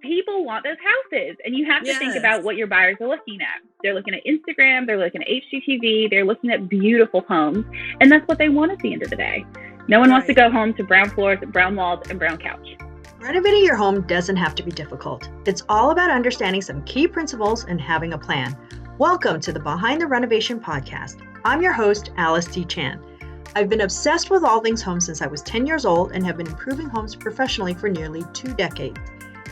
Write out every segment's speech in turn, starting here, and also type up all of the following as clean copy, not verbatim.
people want those houses, and you have to think about what your buyers are looking at. They're looking at Instagram, they're looking at HGTV, they're looking at beautiful homes, and that's what they want at the end of the day. No one wants to go home to brown floors, brown walls, and brown couch. Renovating your home doesn't have to be difficult. It's all about understanding some key principles and having a plan. Welcome to the Behind the Renovation podcast. I'm your host, Alice T. Chan. I've been obsessed with all things home since I was 10 years old and have been improving homes professionally for nearly 2 decades.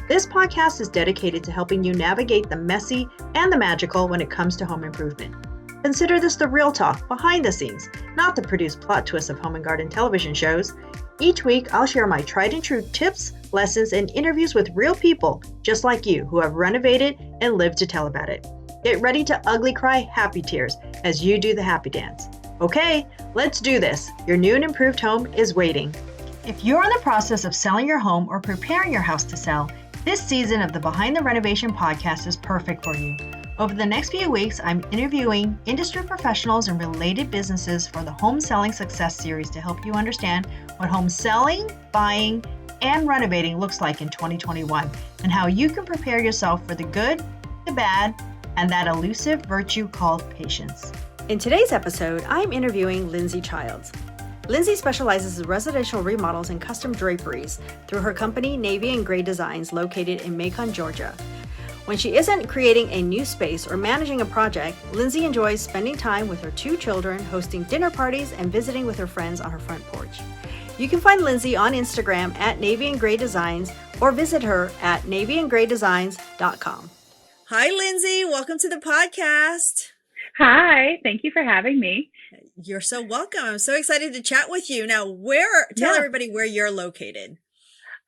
This podcast is dedicated to helping you navigate the messy and the magical when it comes to home improvement. Consider this the real talk behind the scenes, not the produced plot twists of home and garden television shows. Each week, I'll share my tried and true tips, lessons, and interviews with real people just like you who have renovated and lived to tell about it. Get ready to ugly cry happy tears as you do the happy dance. Okay, let's do this. Your new and improved home is waiting. If you're in the process of selling your home or preparing your house to sell, this season of the Behind the Renovation podcast is perfect for you. Over the next few weeks, I'm interviewing industry professionals and related businesses for the Home Selling Success Series to help you understand what home selling, buying, and renovating looks like in 2021 and how you can prepare yourself for the good, the bad, and that elusive virtue called patience. In today's episode, I'm interviewing Lindsey Childs. Lindsey specializes in residential remodels and custom draperies through her company Navy and Gray Designs located in Macon, Georgia. When she isn't creating a new space or managing a project, Lindsey enjoys spending time with her 2 children, hosting dinner parties, and visiting with her friends on her front porch. You can find Lindsey on Instagram at Navy and Gray Designs or visit her at navyandgraydesigns.com. Hi, Lindsey. Welcome to the podcast. Hi, thank you for having me. You're so welcome. I'm so excited to chat with you. Now, tell everybody where you're located.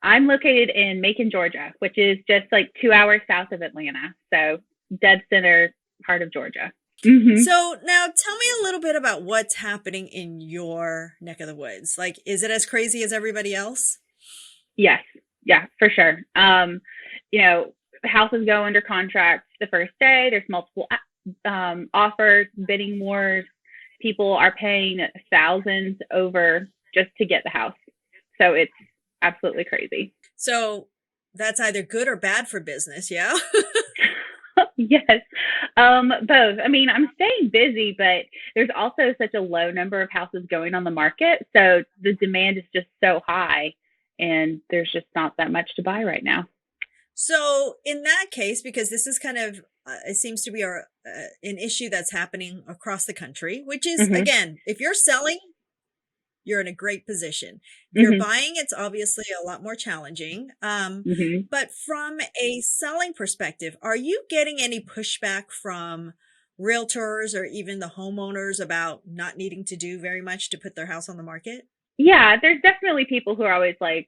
I'm located in Macon, Georgia, which is just like 2 hours south of Atlanta. So dead center part of Georgia. Mm-hmm. So now tell me a little bit about what's happening in your neck of the woods. Like, is it as crazy as everybody else? Yes. Yeah, for sure. Houses go under contract the first day. There's multiple offers, bidding wars. People are paying thousands over just to get the house. So it's absolutely crazy. So that's either good or bad for business, yeah? Yes, both. I mean, I'm staying busy, but there's also such a low number of houses going on the market. So the demand is just so high and there's just not that much to buy right now. So in that case, because this is kind of, it seems to be an issue that's happening across the country, which is, again, if you're selling, you're in a great position. If you're buying, it's obviously a lot more challenging. But from a selling perspective, are you getting any pushback from realtors or even the homeowners about not needing to do very much to put their house on the market? Yeah, there's definitely people who are always like,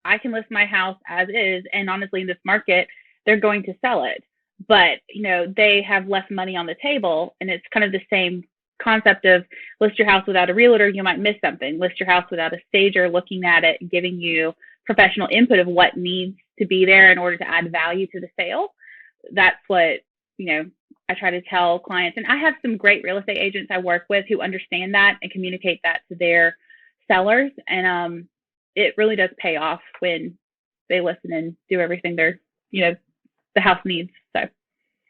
I can list my house as is. And honestly, in this market, they're going to sell it. But, they have less money on the table. And it's kind of the same concept of list your house without a realtor, you might miss something. List your house without a stager looking at it, giving you professional input of what needs to be there in order to add value to the sale. That's what, I try to tell clients. And I have some great real estate agents I work with who understand that and communicate that to their sellers. And it really does pay off when they listen and do everything the house needs. So,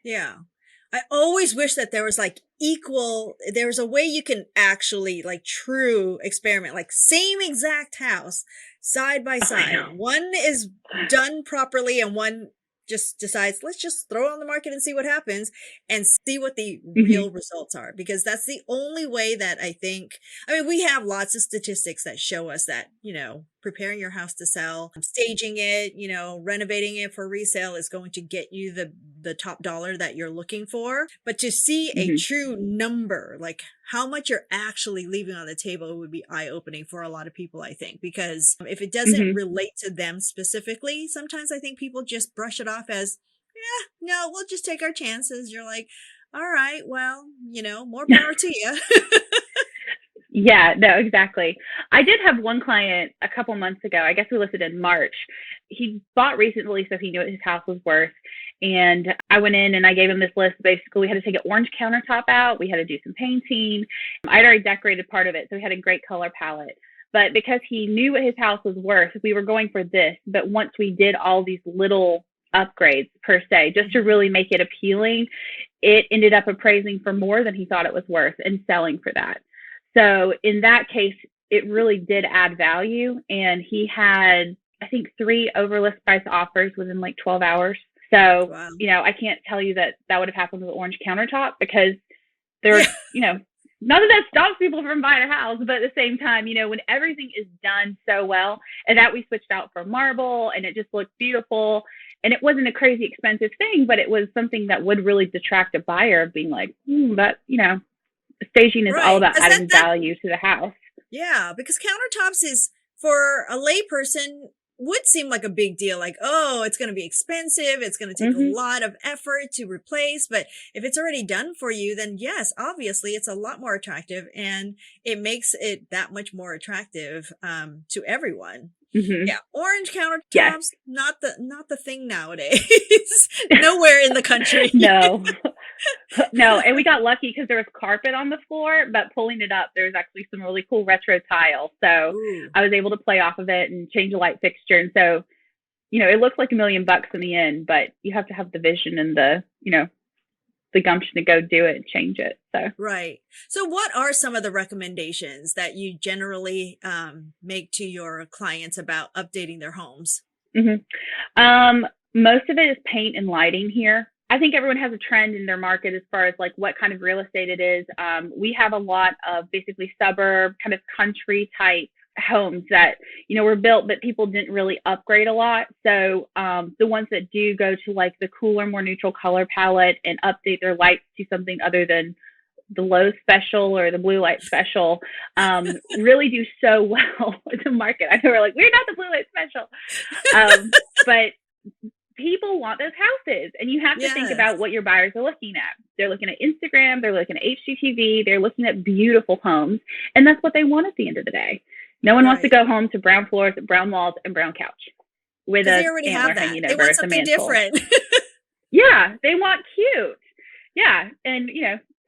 yeah. I always wish that there was there's a way you can actually true experiment, same exact house side by side. One is done properly and one just decides, let's just throw it on the market and see what happens and see what the real results are. Because that's the only way that we have lots of statistics that show us that, preparing your house to sell, staging it, renovating it for resale is going to get you the top dollar that you're looking for. But to see a true number, like how much you're actually leaving on the table, would be eye-opening for a lot of people, I think, because if it doesn't relate to them specifically, sometimes I think people just brush it off as, no, we'll just take our chances. You're like, all right, well, more power to you. Yeah, no, exactly. I did have one client a couple months ago. I guess we listed in March. He bought recently, so he knew what his house was worth. And I went in and I gave him this list. Basically, we had to take an orange countertop out. We had to do some painting. I'd already decorated part of it, so we had a great color palette. But because he knew what his house was worth, we were going for this. But once we did all these little upgrades per se, just to really make it appealing. It ended up appraising for more than he thought it was worth and selling for that. So in that case, it really did add value. And he had, I think, 3 overlist price offers within like 12 hours. So, Wow. I can't tell you that would have happened with Orange Countertop, because there, none of that stops people from buying a house. But at the same time, when everything is done so well, and that we switched out for marble and it just looked beautiful, and it wasn't a crazy expensive thing, but it was something that would really detract a buyer of being like, that, staging is all about adding value to the house. Yeah, because countertops is, for a layperson, would seem like a big deal. Like, oh, it's going to be expensive. It's going to take a lot of effort to replace. But if it's already done for you, then yes, obviously it's a lot more attractive, and it makes it that much more attractive to everyone. Yeah, orange countertops, not the thing nowadays. Nowhere in the country. No. And we got lucky because there was carpet on the floor, but pulling it up, there's actually some really cool retro tile. So I was able to play off of it and change a light fixture. And so, it looks like $1 million in the end, but you have to have the vision and the gumption to go do it and change it. So right. So what are some of the recommendations that you generally make to your clients about updating their homes? Most of it is paint and lighting here. I think everyone has a trend in their market as far as like what kind of real estate it is. We have a lot of basically suburb kind of country type homes that, were built, but people didn't really upgrade a lot. So the ones that do go to like the cooler, more neutral color palette and update their lights to something other than the low special or the blue light special, really do so well in the market. I know we're like, we're not the blue light special. But people want those houses, and you have to think about what your buyers are looking at. They're looking at Instagram, they're looking at HGTV, they're looking at beautiful homes, and that's what they want at the end of the day. No one wants to go home to brown floors, brown walls, and brown couch with a antler hanging over the mantle. Different. Yeah, they want cute. Yeah, and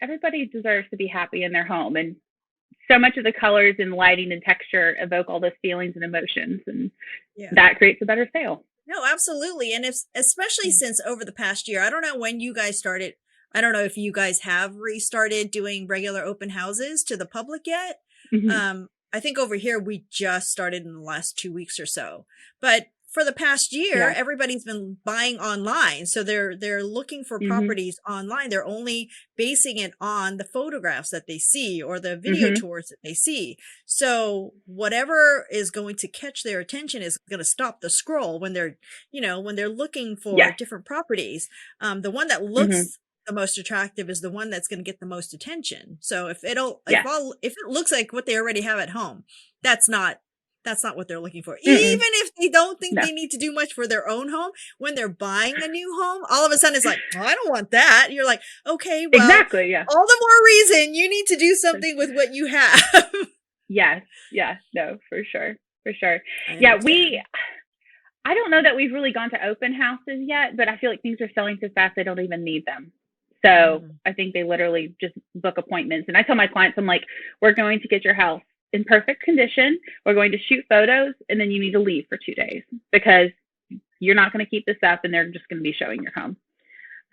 everybody deserves to be happy in their home, and so much of the colors and lighting and texture evoke all those feelings and emotions, and that creates a better sale. No, absolutely. And especially since over the past year, I don't know when you guys started. I don't know if you guys have restarted doing regular open houses to the public yet. I think over here, we just started in the last 2 weeks or so. But for the past year, everybody's been buying online. So they're looking for properties online. They're only basing it on the photographs that they see or the video tours that they see. So whatever is going to catch their attention is going to stop the scroll when they're, when they're looking for different properties. The one that looks the most attractive is the one that's going to get the most attention. So if it looks like what they already have at home, that's not what they're looking for. Even if they don't think they need to do much for their own home, when they're buying a new home, all of a sudden it's like, oh, I don't want that. You're like, okay, well, all the more reason you need to do something with what you have. Yes. No, for sure. Yeah, I don't know that we've really gone to open houses yet, but I feel like things are selling so fast they don't even need them. So I think they literally just book appointments. And I tell my clients, I'm like, we're going to get your house in perfect condition. We're going to shoot photos, and then you need to leave for 2 days because you're not going to keep this up, and they're just going to be showing your home.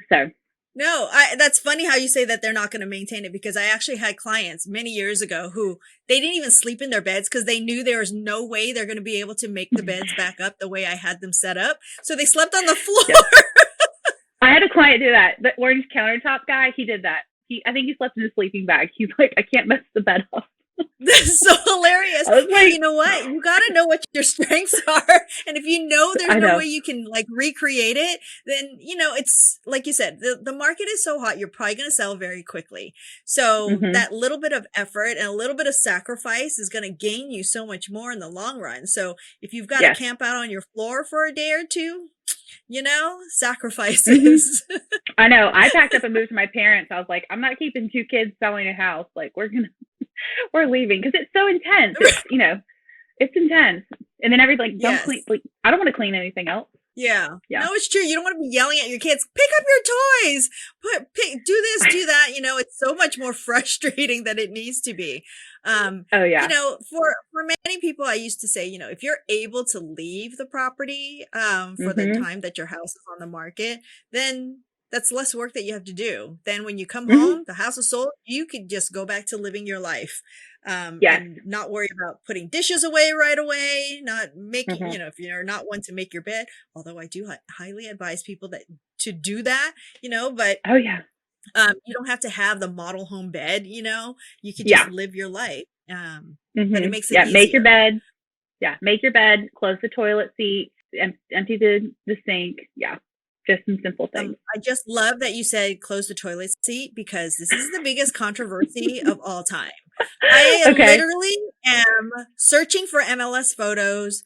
So no, that's funny how you say that they're not going to maintain it, because I actually had clients many years ago who they didn't even sleep in their beds because they knew there was no way they're going to be able to make the beds back up the way I had them set up. So they slept on the floor. I had a client do that. The orange countertop guy, he did that. I think he slept in his sleeping bag. He's like, I can't mess the bed up. That's so hilarious. Like, you know what? You got to know what your strengths are. And if you know there's no way you can like recreate it, then, it's like you said, the market is so hot, you're probably going to sell very quickly. So that little bit of effort and a little bit of sacrifice is going to gain you so much more in the long run. So if you've got to camp out on your floor for a day or two, sacrifices. I know. I packed up and moved to my parents. I was like, I'm not keeping 2 kids selling a house. Like, we're leaving because it's so intense. It's, it's intense. And then everybody's like, don't clean. Like, I don't want to clean anything else. Yeah. Yeah. No, it's true. You don't want to be yelling at your kids, pick up your toys, do this, do that. It's so much more frustrating than it needs to be. Oh yeah. For many people, I used to say, if you're able to leave the property, for the time that your house is on the market, then that's less work that you have to do. Then when you come home, the house is sold, you could just go back to living your life. And not worry about putting dishes away right away, not making, if you're not one to make your bed, although I do highly advise people to do that, but oh yeah. You don't have to have the model home bed, you could just live your life. But it makes it easier. Make your bed. Yeah. Make your bed, close the toilet seat, empty the sink. Yeah. Just some simple things. I just love that you said close the toilet seat, because this is the biggest controversy of all time. I literally am searching for MLS photos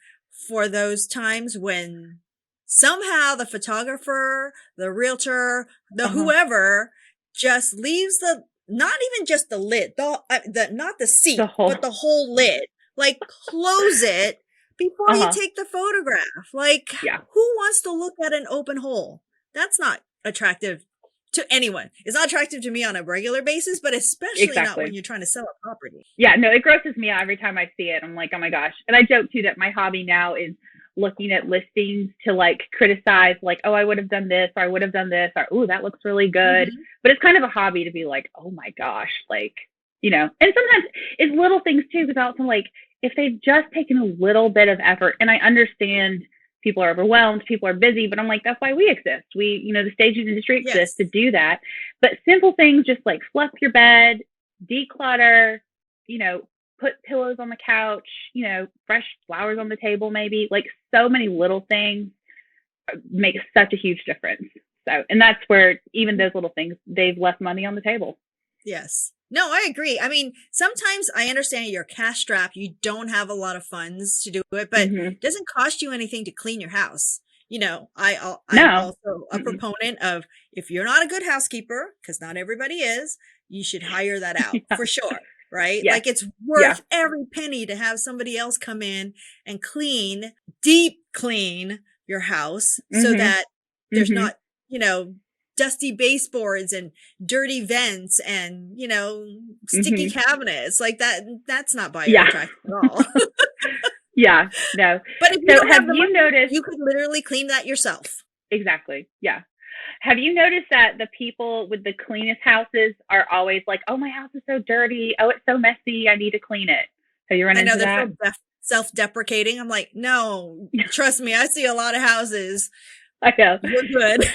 for those times when somehow the photographer, the realtor, the whoever just leaves not even just the lid, not the seat, but the whole lid. Like, close it before you take the photograph. Like, who wants to look at an open hole? That's not attractive to anyone. It's not attractive to me on a regular basis, but especially not when you're trying to sell a property. Yeah, no, it grosses me out every time I see it. I'm like, oh my gosh. And I joke too that my hobby now is looking at listings to like criticize, like, oh, I would have done this, or I would have done this, or, oh, that looks really good. But it's kind of a hobby to be like, oh my gosh, like, and sometimes it's little things too, because also like, if they've just taken a little bit of effort, and I understand people are overwhelmed, people are busy, but I'm like, that's why we exist. We, the staging industry exists to do that. But simple things, just like fluff your bed, declutter, put pillows on the couch, fresh flowers on the table, maybe, like so many little things make such a huge difference. So, and that's where even those little things, they've left money on the table. Yes. No, I agree. I mean, sometimes I understand you're cash strapped. You don't have a lot of funds to do it, but it doesn't cost you anything to clean your house. I'm also a proponent of, if you're not a good housekeeper, because not everybody is, you should hire that out for sure. Right? Yes. Like, it's worth every penny to have somebody else come in and deep clean your house so that there's not, dusty baseboards and dirty vents and, sticky cabinets like that. That's not buyer attractive at all. No. But if you have you noticed, you could literally clean that yourself. Exactly. Yeah. Have you noticed that the people with the cleanest houses are always like, oh, my house is so dirty. Oh, it's so messy. I need to clean it. Have you run into that? I know they're self-deprecating. I'm like, no, trust me. I see a lot of houses. I know. We're good.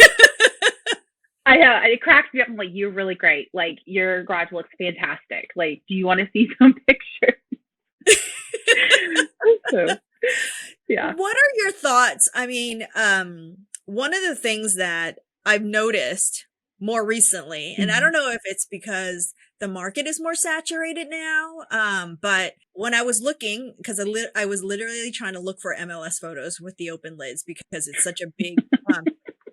I know. It cracks me up. I'm like, you're really great. Like, your garage looks fantastic. Like, do you want to see some pictures? Yeah. What are your thoughts? I mean, one of the things that I've noticed more recently, and I don't know if it's because the market is more saturated now, but when I was looking, because I was literally trying to look for MLS photos with the open lids, because it's such a big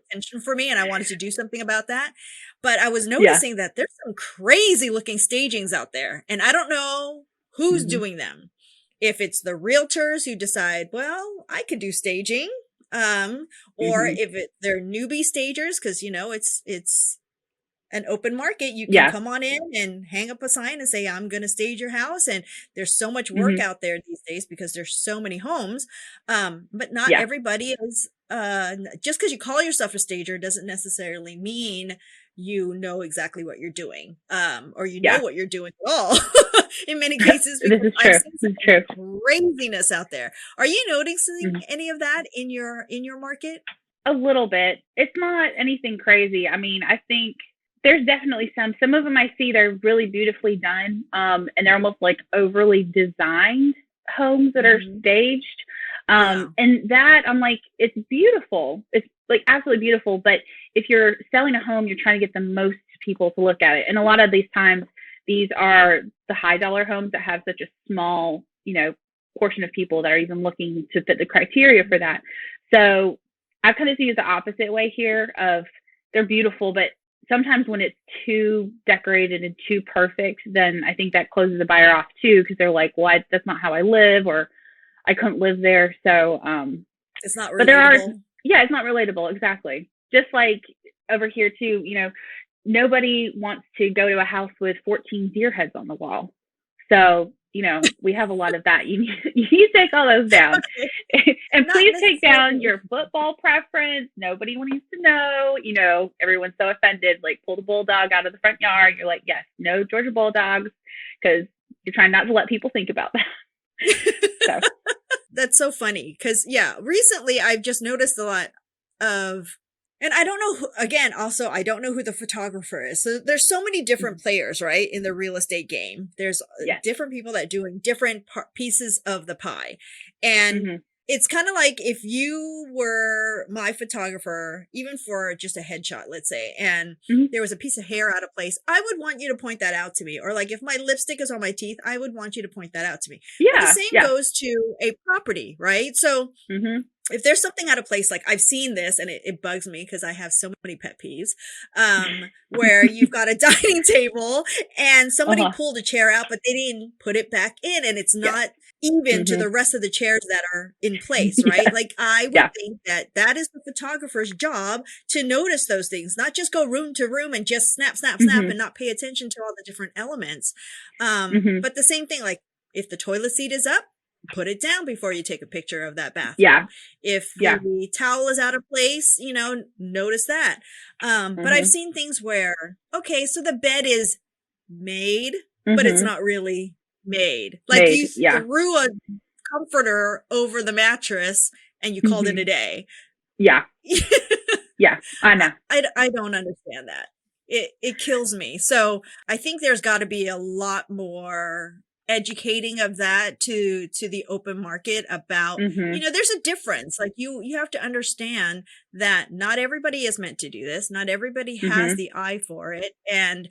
attention for me, and I wanted to do something about that. But I was noticing that there's some crazy looking stagings out there, and I don't know who's doing them. If it's the realtors who decide, well, I could do staging, or if they're newbie stagers, because it's an open market. You can come on in and hang up a sign and say, I'm going to stage your house. And there's so much work out there these days because there's so many homes. But not everybody is, just because you call yourself a stager doesn't necessarily mean you know exactly what you're doing, or you know what you're doing at all. In many cases, this is true. This is true. Craziness out there. Are you noticing any of that in your market? A little bit. It's not anything crazy. I mean, I think there's definitely some of them I see, they're really beautifully done. And they're almost like overly designed homes that are staged. And that, I'm like, it's beautiful. It's like absolutely beautiful. But if you're selling a home, you're trying to get the most people to look at it. And a lot of these times, these are the high dollar homes that have such a small, portion of people that are even looking to fit the criteria for that. So I kind of see it the opposite way here of they're beautiful, but sometimes when it's too decorated and too perfect, then I think that closes the buyer off too, because they're like, well, that's not how I live, or I couldn't live there. So it's not relatable. But there are, Yeah, it's not relatable. Exactly. Just like over here too, nobody wants to go to a house with 14 deer heads on the wall. So, we have a lot of that. You need to take all those down. Okay. And Not please take down necessarily. your football preference. Nobody needs to know. Everyone's so offended. Like, pull the bulldog out of the front yard. You're like, yes, no Georgia bulldogs, because you're trying not to let people think about that. So. That's so funny because, recently I've just noticed a lot of, and I don't know, again, also, I don't know who the photographer is. So there's so many different players, right, in the real estate game. There's Yes. different people that doing different pieces of the pie. And Mm-hmm. it's kind of like if you were my photographer, even for just a headshot, let's say, and there was a piece of hair out of place, I would want you to point that out to me. Or like if my lipstick is on my teeth, I would want you to point that out to me. Yeah. But the same goes to a property, right? So if there's something out of place, like I've seen this and it bugs me because I have so many pet peeves, where you've got a dining table and somebody pulled a chair out, but they didn't put it back in, and it's not even to the rest of the chairs that are in place, right? Like I would think that is the photographer's job to notice those things, not just go room to room and just snap and not pay attention to all the different elements. But the same thing, like if the toilet seat is up, put it down before you take a picture of that bathroom. Yeah. If the towel is out of place, notice that. But I've seen things where, okay, so the bed is made, but it's not really made. Like you threw a comforter over the mattress and you called it a day. Yeah. Yeah, I know. I don't understand that. It kills me. So I think there's got to be a lot more educating of that to the open market about, there's a difference. Like you have to understand that not everybody is meant to do this. Not everybody has the eye for it. And,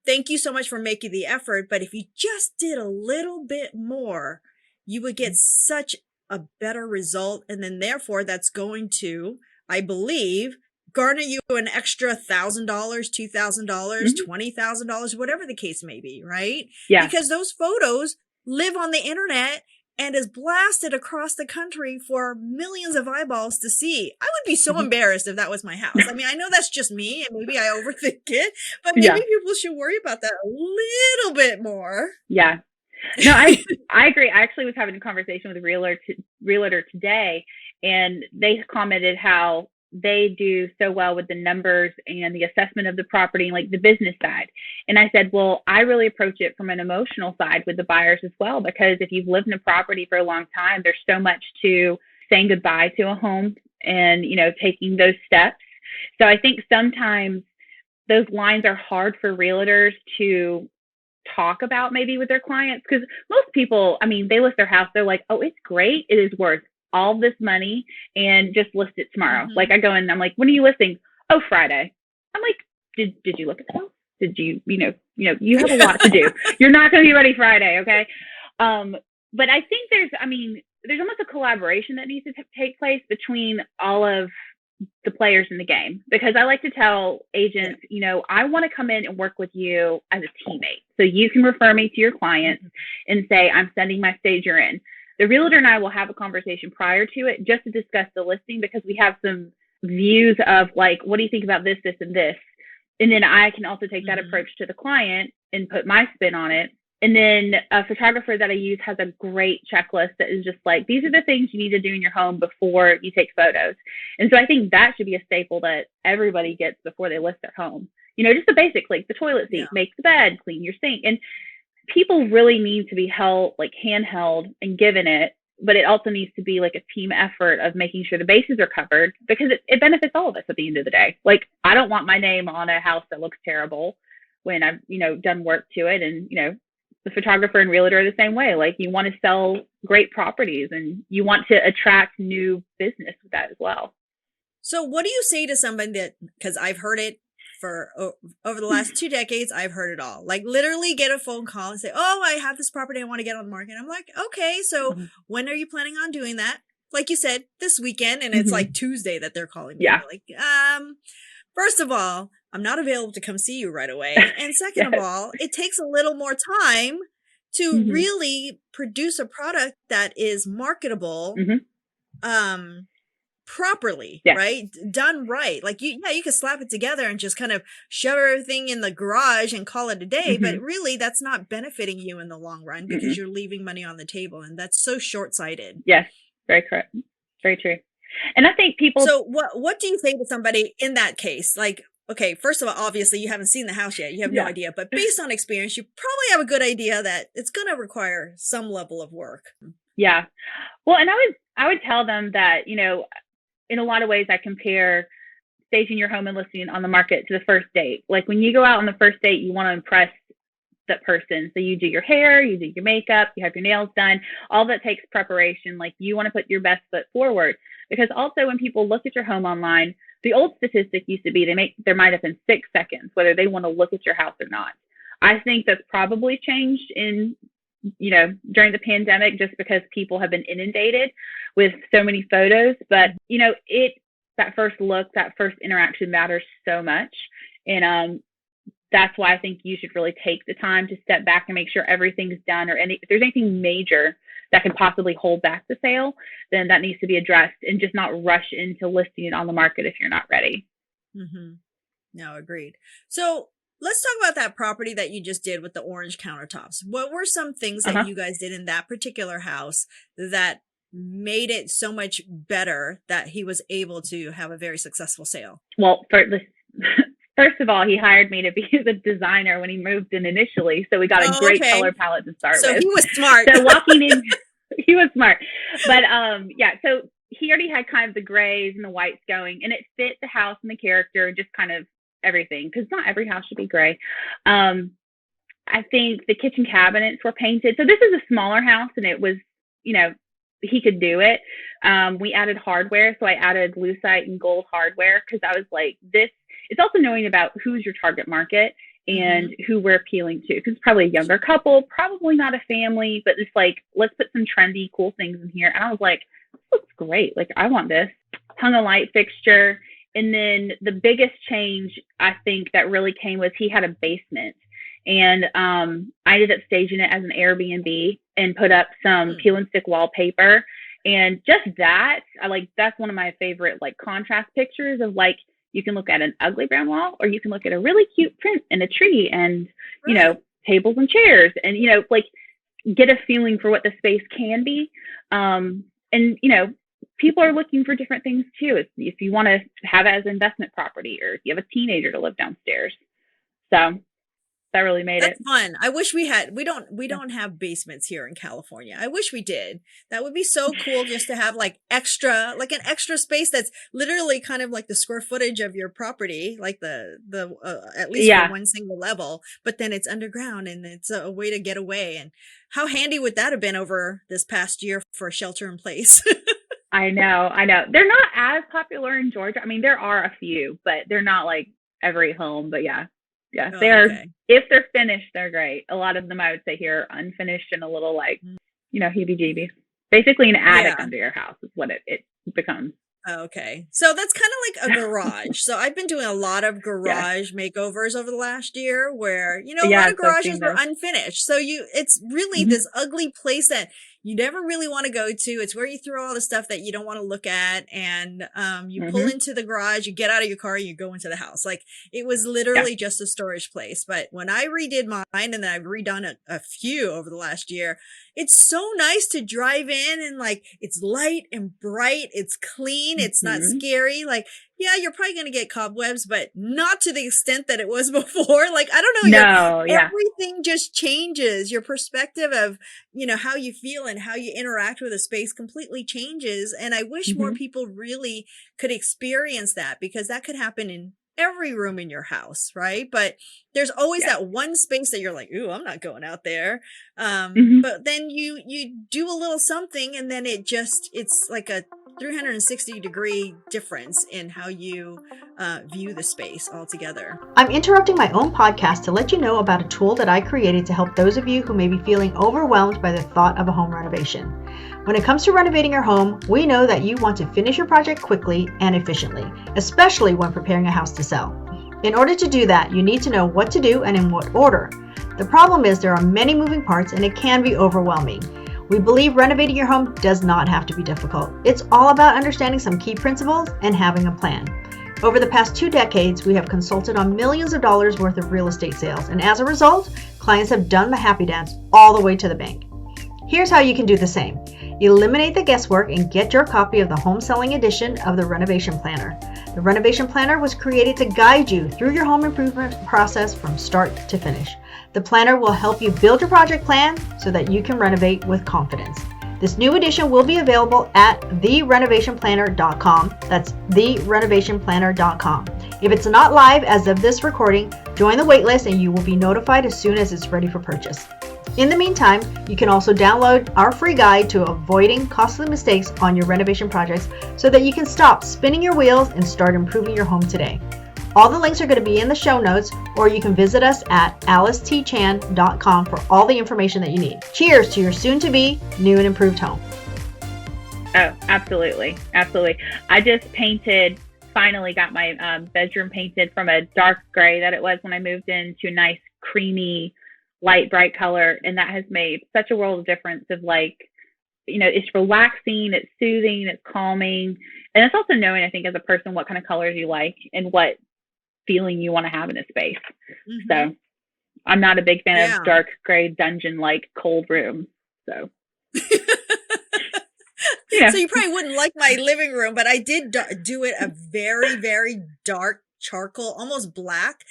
thank you so much for making the effort. But if you just did a little bit more, you would get such a better result. And then therefore that's going to, I believe, garner you an extra $1,000, $2,000, $20,000, whatever the case may be, right? Yeah. Because those photos live on the internet and is blasted across the country for millions of eyeballs to see. I would be so embarrassed if that was my house. I mean, I know that's just me and maybe I overthink it, but maybe people should worry about that a little bit more. Yeah. No, I agree. I actually was having a conversation with a realtor today, and they commented how they do so well with the numbers and the assessment of the property and like the business side. And I said, well, I really approach it from an emotional side with the buyers as well, because if you've lived in a property for a long time, there's so much to saying goodbye to a home and, taking those steps. So I think sometimes those lines are hard for realtors to talk about maybe with their clients, because most people, they list their house, they're like, oh, it's great, it is worth all this money, and just list it tomorrow. Like I go in, I'm like, when are you listing? Oh, Friday. I'm like, did you look at the house? Did you, you have a lot to do. You're not going to be ready Friday. Okay. But I think there's almost a collaboration that needs to take place between all of the players in the game, because I like to tell agents, I want to come in and work with you as a teammate. So you can refer me to your clients and say, I'm sending my stager in. The realtor and I will have a conversation prior to it just to discuss the listing, because we have some views of like, what do you think about this, this, and this? And then I can also take that approach to the client and put my spin on it. And then a photographer that I use has a great checklist that is just like, these are the things you need to do in your home before you take photos. And so I think that should be a staple that everybody gets before they list their home. Just the basics, like the toilet seat, make the bed, clean your sink. And people really need to be held, like handheld and given it, but it also needs to be like a team effort of making sure the bases are covered, because it benefits all of us at the end of the day. Like, I don't want my name on a house that looks terrible when I've, done work to it. And, the photographer and realtor are the same way. Like, you want to sell great properties and you want to attract new business with that as well. So what do you say to somebody that, because I've heard it for over the last 2 decades, I've heard it all. Like literally get a phone call and say, oh, I have this property I want to get on the market. I'm like, okay, so when are you planning on doing that? Like you said, this weekend, and it's like Tuesday that they're calling me. Yeah. Like, first of all, I'm not available to come see you right away. And second of all, it takes a little more time to really produce a product that is marketable. properly, Yeah. right? Done right. Like you could slap it together and just kind of shove everything in the garage and call it a day. But really that's not benefiting you in the long run because you're leaving money on the table, and that's so short-sighted. Yes. Very correct. Very true. And I think people. So what do you say to somebody in that case? Like, okay, first of all, obviously you haven't seen the house yet. You have no idea, but based on experience, you probably have a good idea that it's going to require some level of work. Yeah. Well, and I would tell them that, you know, in a lot of ways I compare staging your home and listing on the market to the first date. Like when you go out on the first date, you want to impress that person. So you do your hair, you do your makeup, you have your nails done, all that takes preparation. Like you want to put your best foot forward, because also when people look at your home online, the old statistic used to be there might have been 6 seconds whether they want to look at your house or not. I think that's probably changed in, you know, during the pandemic, just because people have been inundated with so many photos. But, you know, that first look, that first interaction matters so much. And that's why I think you should really take the time to step back and make sure everything's done, or if there's anything major that can possibly hold back the sale, then that needs to be addressed, and just not rush into listing it on the market if you're not ready. No, agreed. So let's talk about that property that you just did with the orange countertops. What were some things that you guys did in that particular house that made it so much better that he was able to have a very successful sale? Well, first of all, he hired me to be the designer when he moved in initially. So we got a great color palette to start with. So he was smart. So walking in, he was smart. But yeah, so he already had kind of the grays and the whites going, and it fit the house and the character, just kind of everything, because not every house should be gray. I think the kitchen cabinets were painted. So this is a smaller house, and it was, you know, he could do it. We added hardware. So I added lucite and gold hardware, because I was like, it's also knowing about who's your target market and who we're appealing to, because it's probably a younger couple, probably not a family, but it's like, let's put some trendy, cool things in here. And I was like, this looks great. Like, I want this. Hung a light fixture. And then the biggest change I think that really came was he had a basement. And I ended up staging it as an Airbnb and put up some peel and stick wallpaper. And just that, that's one of my favorite like contrast pictures of like, you can look at an ugly brown wall, or you can look at a really cute print and a tree and, you know, tables and chairs, and, you know, like get a feeling for what the space can be. And, you know, people are looking for different things too. If you want to have it as an investment property, or if you have a teenager to live downstairs. So that really made That's fun. I wish we don't have basements here in California. I wish we did. That would be so cool, just to have like an extra space that's literally kind of like the square footage of your property, like the at least for one single level, but then it's underground and it's a way to get away. And how handy would that have been over this past year for shelter in place? I know. They're not as popular in Georgia. I mean, there are a few, but they're not like every home. But yeah, they are. Okay. If they're finished, they're great. A lot of them, I would say, here are unfinished and a little like, you know, heebie-jeebies. Basically an attic under your house is what it becomes. Okay. So that's kind of like a garage. So I've been doing a lot of garage makeovers over the last year where, you know, a lot of garages were unfinished. So it's really this ugly place that you never really want to go to. It's where you throw all the stuff that you don't want to look at. And you pull into the garage, you get out of your car, you go into the house. Like it was literally just a storage place. But when I redid mine, and then I've redone a few over the last year, it's so nice to drive in and like, it's light and bright. It's clean. It's not scary. Like, yeah, you're probably going to get cobwebs, but not to the extent that it was before. Like, I don't know. Everything just changes. Your perspective of, you know, how you feel and how you interact with a space completely changes. And I wish more people really could experience that, because that could happen in every room in your house, right? But there's always that one space that you're like, ooh, I'm not going out there. But then you do a little something, and then it's like a 360-degree difference in how you view the space altogether. I'm interrupting my own podcast to let you know about a tool that I created to help those of you who may be feeling overwhelmed by the thought of a home renovation. When it comes to renovating your home, we know that you want to finish your project quickly and efficiently, especially when preparing a house to sell. In order to do that, you need to know what to do and in what order. The problem is there are many moving parts and it can be overwhelming. We believe renovating your home does not have to be difficult. It's all about understanding some key principles and having a plan. Over the past 2 decades, we have consulted on millions of dollars worth of real estate sales, and as a result, clients have done the happy dance all the way to the bank. Here's how you can do the same. Eliminate the guesswork and get your copy of the home selling edition of the Renovation Planner. The Renovation Planner was created to guide you through your home improvement process from start to finish. The planner will help you build your project plan so that you can renovate with confidence. This new edition will be available at therenovationplanner.com. That's therenovationplanner.com. If it's not live as of this recording, join the waitlist and you will be notified as soon as it's ready for purchase. In the meantime, you can also download our free guide to avoiding costly mistakes on your renovation projects so that you can stop spinning your wheels and start improving your home today. All the links are going to be in the show notes, or you can visit us at alicetchan.com for all the information that you need. Cheers to your soon-to-be new and improved home. Oh, absolutely. Absolutely. I just finally got my bedroom painted from a dark gray that it was when I moved in to a nice creamy, light, bright color. And that has made such a world of difference of it's relaxing, it's soothing, it's calming. And it's also knowing, I think, as a person, what kind of colors you like and what feeling you want to have in a space. Mm-hmm. So I'm not a big fan of dark gray dungeon like cold room. So yeah. So you probably wouldn't like my living room, but I did do it a very, very dark charcoal, almost black,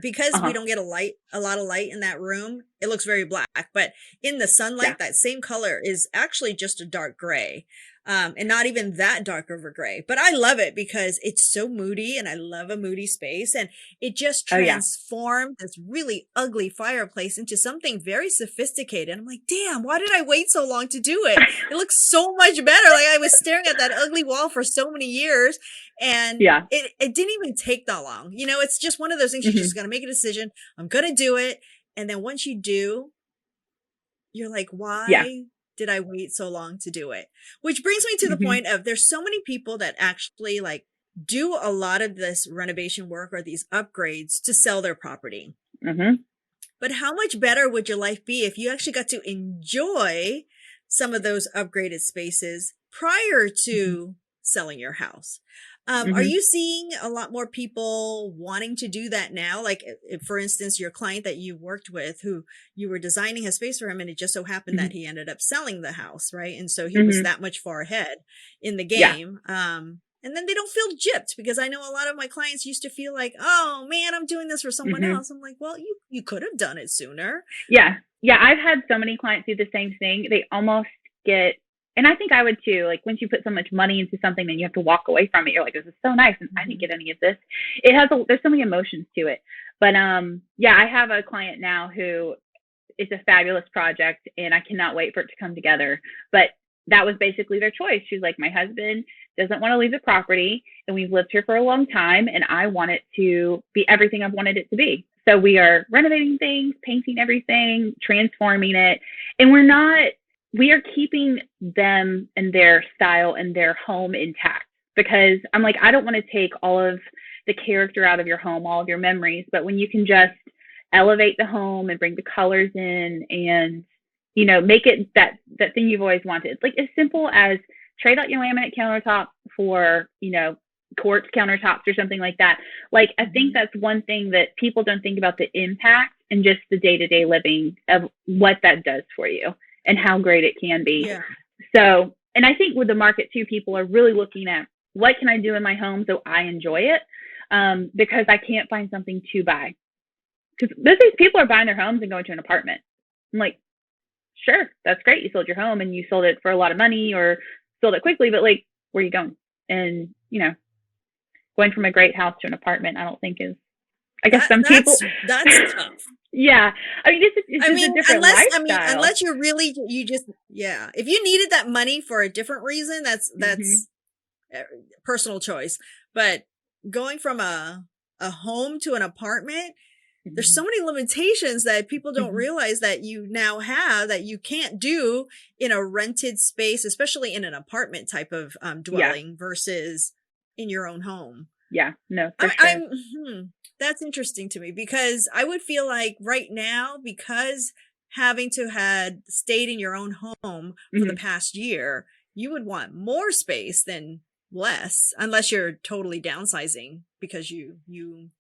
because we don't get a lot of light in that room, it looks very black, but in the sunlight, that same color is actually just a dark gray. And not even that dark of a gray, but I love it because it's so moody and I love a moody space, and it just transformed this really ugly fireplace into something very sophisticated. I'm like, damn, why did I wait so long to do it? It looks so much better. Like I was staring at that ugly wall for so many years, and it didn't even take that long. It's just one of those things. You just got to make a decision. I'm going to do it. And then once you do, you're like, why did I wait so long to do it? Which brings me to the point of there's so many people that actually do a lot of this renovation work or these upgrades to sell their property. Mm-hmm. But how much better would your life be if you actually got to enjoy some of those upgraded spaces prior to selling your house? Are you seeing a lot more people wanting to do that now? Like, if, for instance, your client that you worked with, who you were designing a space for him, and it just so happened that he ended up selling the house, right? And so he was that much far ahead in the game. And then they don't feel gypped, because I know a lot of my clients used to feel like, oh man, I'm doing this for someone else. I'm like, well, you could have done it sooner. Yeah. Yeah. I've had so many clients do the same thing. They almost get, and I think I would too, like once you put so much money into something, then you have to walk away from it. You're like, this is so nice, and I didn't get any of this. There's so many emotions to it. But I have a client now who is a fabulous project, and I cannot wait for it to come together. But that was basically their choice. She's like, my husband doesn't want to leave the property, and we've lived here for a long time, and I want it to be everything I've wanted it to be. So we are renovating things, painting everything, transforming it, and we are keeping them and their style and their home intact, because I'm like, I don't want to take all of the character out of your home, all of your memories, but when you can just elevate the home and bring the colors in and, make it that thing you've always wanted. Like as simple as trade out your laminate countertop for, quartz countertops or something like that. Like, I think that's one thing that people don't think about, the impact and just the day-to-day living of what that does for you and how great it can be. Yeah. So, and I think with the market too, people are really looking at what can I do in my home so I enjoy it, because I can't find something to buy. Because these days people are buying their homes and going to an apartment. I'm like, sure, that's great. You sold your home and you sold it for a lot of money or sold it quickly, but like, where are you going? And, going from a great house to an apartment, I don't think is, I guess people. That's tough. Yeah. I mean, it's a different lifestyle. Unless you're really, if you needed that money for a different reason, that's personal choice. But going from a home to an apartment, there's so many limitations that people don't realize that you now have that you can't do in a rented space, especially in an apartment type of dwelling versus in your own home. Yeah, no, for sure. That's interesting to me, because I would feel like right now, because having to had stayed in your own home for the past year, you would want more space than less, unless you're totally downsizing because you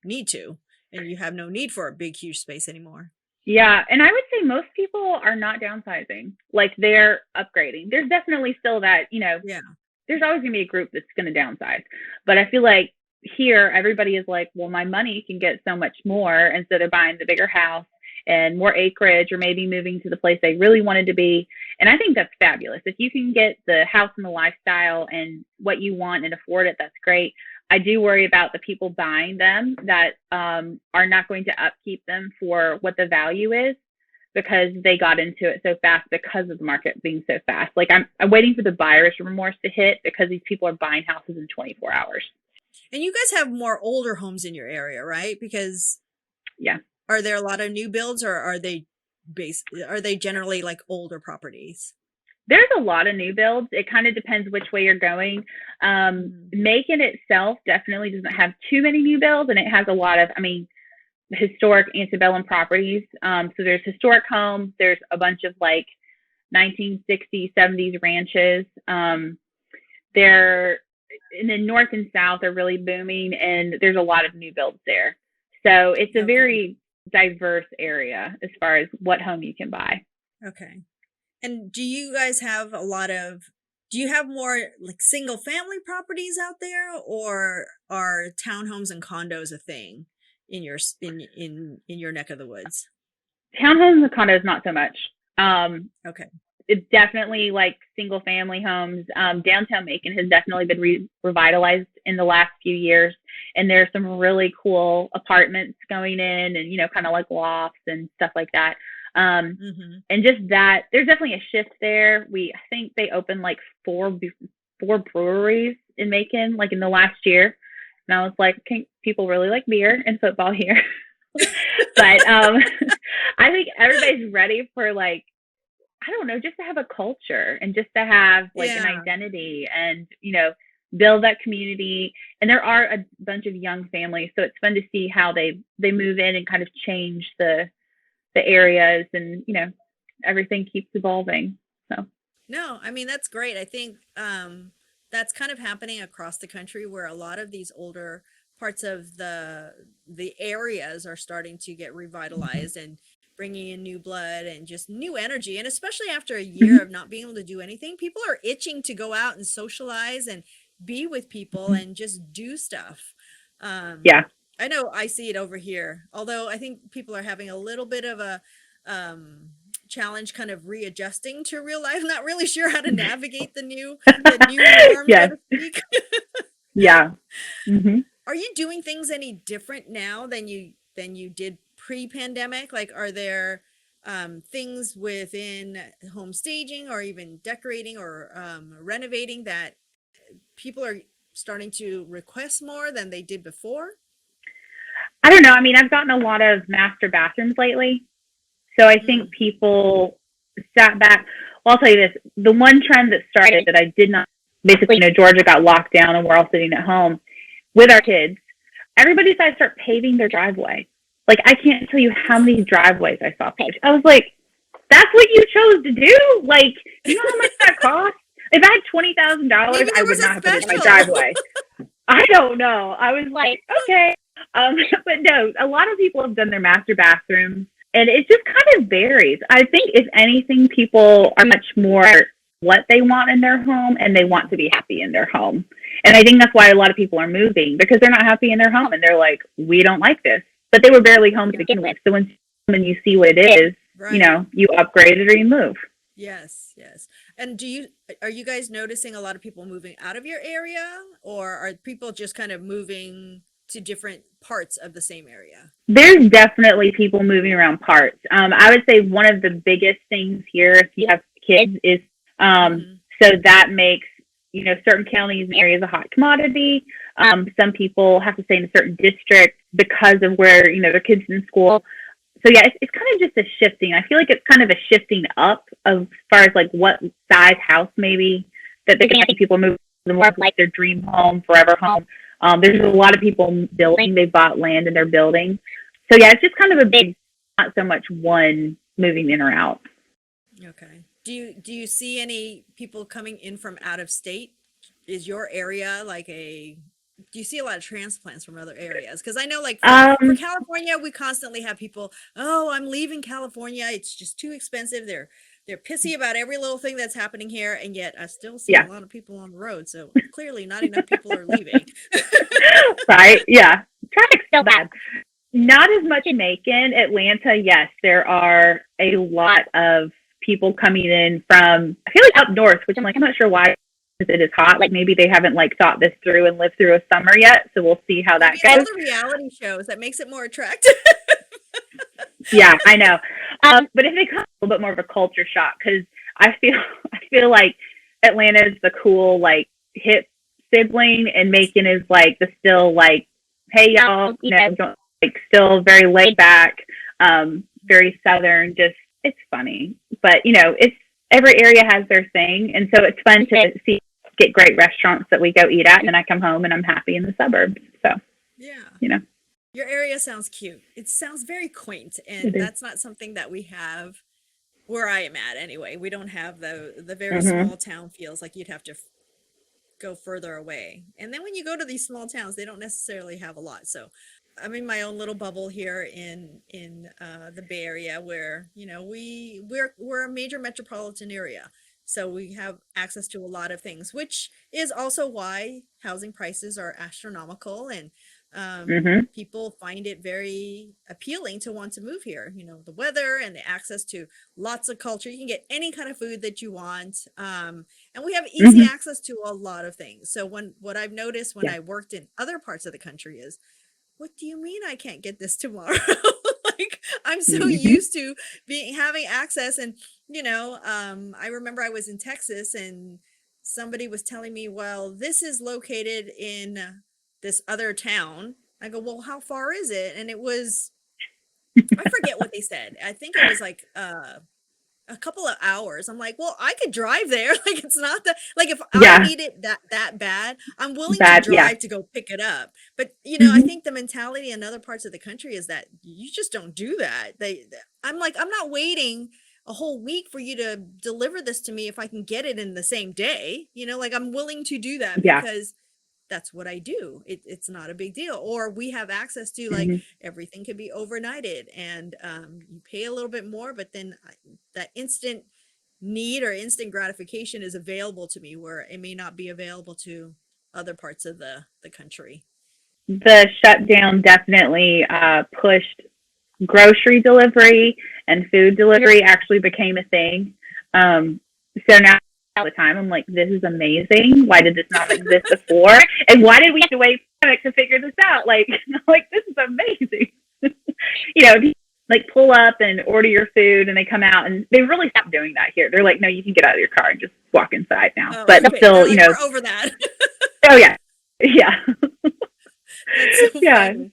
need to, and you have no need for a big, huge space anymore. Yeah. And I would say most people are not downsizing. Like, they're upgrading. There's definitely still that, there's always going to be a group that's going to downsize. But I feel like here, everybody is like, well, my money can get so much more. And so they're buying the bigger house and more acreage, or maybe moving to the place they really wanted to be. And I think that's fabulous. If you can get the house and the lifestyle and what you want and afford it, that's great. I do worry about the people buying them that are not going to upkeep them for what the value is, because they got into it so fast because of the market being so fast. Like, I'm waiting for the buyer's remorse to hit, because these people are buying houses in 24 hours. And you guys have more older homes in your area, right? Because are there a lot of new builds, or are they generally like older properties? There's a lot of new builds. It kind of depends which way you're going. Macon itself definitely doesn't have too many new builds, and it has a lot of, historic antebellum properties. So there's historic homes. There's a bunch of like 1960s, 70s ranches. They're in the north and south are really booming, and there's a lot of new builds there. So it's a very diverse area as far as what home you can buy. Okay. And do you guys have do you have more like single family properties out there, or are townhomes and condos a thing in your neck of the woods? Townhomes and condos, not so much. Okay. It's definitely like single family homes. Downtown Macon has definitely been revitalized in the last few years. And there's some really cool apartments going in, and, kind of like lofts and stuff like that. And just that, there's definitely a shift there. I think they opened like four breweries in Macon, like in the last year. And I was like, okay, people really like beer and football here. But I think everybody's ready for, like, I don't know, just to have a culture and just to have like an identity and, build that community. And there are a bunch of young families, so it's fun to see how they move in and kind of change the areas, and, everything keeps evolving. So. No, that's great. I think that's kind of happening across the country, where a lot of these older parts of the areas are starting to get revitalized and bringing in new blood and just new energy. And especially after a year of not being able to do anything, people are itching to go out and socialize and be with people and just do stuff. I know I see it over here, although I think people are having a little bit of a challenge kind of readjusting to real life, not really sure how to navigate the new norm, so to speak. Are you doing things any different now than you did pre-pandemic? Like, are there things within home staging or even decorating or renovating that people are starting to request more than they did before? I don't know. I've gotten a lot of master bathrooms lately. So I think people sat back. Well, I'll tell you this. The one trend that started that I did not, basically, Georgia got locked down and we're all sitting at home with our kids. Everybody decided to start paving their driveway. Like, I can't tell you how many driveways I saw paved. I was like, that's what you chose to do? Like, you know how much that costs? If I had $20,000, I would not have put it in my driveway. I don't know. I was like, okay. But no, a lot of people have done their master bathrooms, and it just kind of varies. I think, if anything, people are much more what they want in their home, and they want to be happy in their home. And I think that's why a lot of people are moving, because they're not happy in their home, and they're like, we don't like this. But they were barely home to begin with. So when you see what it is, you upgrade it or you move. Yes. And are you guys noticing a lot of people moving out of your area, or are people just kind of moving to different parts of the same area? There's definitely people moving around parts. I would say one of the biggest things here, if you have kids, is so that makes, certain counties and areas a hot commodity. Some people have to stay in a certain district because of where, their kids in school. So yeah, it's kind of just a shifting. I feel like it's kind of a shifting up as far as like what size house maybe that they can people move to, more like their dream home, forever home. There's a lot of people building. They bought land and they're building. So yeah, it's just kind of a big, not so much one moving in or out. Okay. Do you see any people coming in from out of state? Is your area like do you see a lot of transplants from other areas? Because I know like for California, we constantly have people, oh, I'm leaving California. It's just too expensive. They're pissy about every little thing that's happening here. And yet I still see a lot of people on the road. So clearly not enough people are leaving. Right? Yeah. Traffic's still bad. Not as much in Macon. Atlanta, yes, there are a lot of people coming in from, I feel like up north, which I'm like, I'm not sure why it is hot. Like maybe they haven't like thought this through and lived through a summer yet. So we'll see how that goes. All the reality shows that makes it more attractive. Yeah, I know. But if they come, a little bit more of a culture shock, because I feel like Atlanta is the cool, like hip sibling, and Macon is like the still like, hey y'all, don't, like still very laid back, very southern. Just it's funny, but it's every area has their thing, and so it's fun to get great restaurants that we go eat at, and then I come home and I'm happy in the suburbs. So yeah, your area sounds cute. It sounds very quaint, and that's not something that we have where I am at anyway. We don't have the very small town feels. Like you'd have to go further away, and then when you go to these small towns, they don't necessarily have a lot. So I'm in my own little bubble here in the Bay Area, where we're a major metropolitan area, so we have access to a lot of things, which is also why housing prices are astronomical, and people find it very appealing to want to move here. The weather and the access to lots of culture. You can get any kind of food that you want, and we have easy access to a lot of things. So what I've noticed when I worked in other parts of the country is, what do you mean I can't get this tomorrow? Like I'm so used to having access. And I remember I was in Texas and somebody was telling me, well, this is located in this other town. I go, well, how far is it? And it was, I forget what they said. I think it was like a couple of hours. I'm like, well, I could drive there. Like it's not that, like if I need it that bad, I'm willing to drive to go pick it up. But I think the mentality in other parts of the country is that you just don't do that. I'm like, I'm not waiting a whole week for you to deliver this to me if I can get it in the same day. Like I'm willing to do that because that's what I do. It's not a big deal. Or we have access to like everything can be overnighted, and you pay a little bit more, but then that instant need or instant gratification is available to me, where it may not be available to other parts of the country. The shutdown definitely pushed grocery delivery, and food delivery actually became a thing. So now all the time I'm like, this is amazing. Why did this not exist before? And why did we have to wait to figure this out? Like this is amazing. If you like pull up and order your food and they come out, and they really stopped doing that here. They're like, no, you can get out of your car and just walk inside now. But okay. Still, like, we're over that. Oh yeah. That's so funny.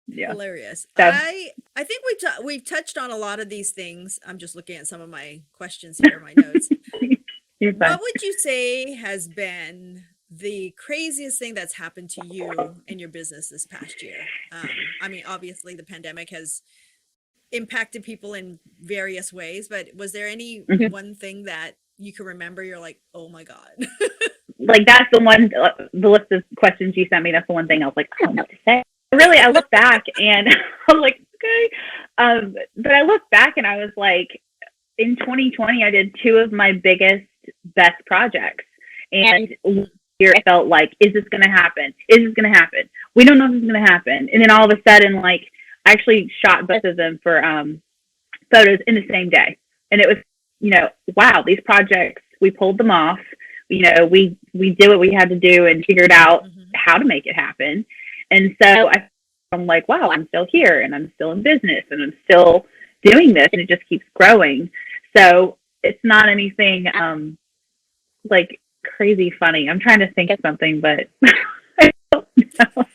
Yeah. Hilarious. So, I think we've touched on a lot of these things. I'm just looking at some of my questions here, my notes. What would you say has been the craziest thing that's happened to you and your business this past year? I mean, obviously the pandemic has impacted people in various ways, but was there any one thing that you can remember? You're like, oh my God. Like that's the one, the list of questions you sent me. That's the one thing I was like, I don't know what to say. Really, I look back and I'm like, okay. But I look back and I was like, in 2020, I did two of my biggest, best projects. And here I felt like, is this going to happen? Is this going to happen? We don't know if this is going to happen. And then all of a sudden, like, I actually shot both of them for photos in the same day. And it was, wow, these projects, we pulled them off. We did what we had to do and figured out how to make it happen. And so I'm like, wow, I'm still here and I'm still in business and I'm still doing this, and it just keeps growing. So it's not anything like crazy funny. I'm trying to think of something, but I don't know.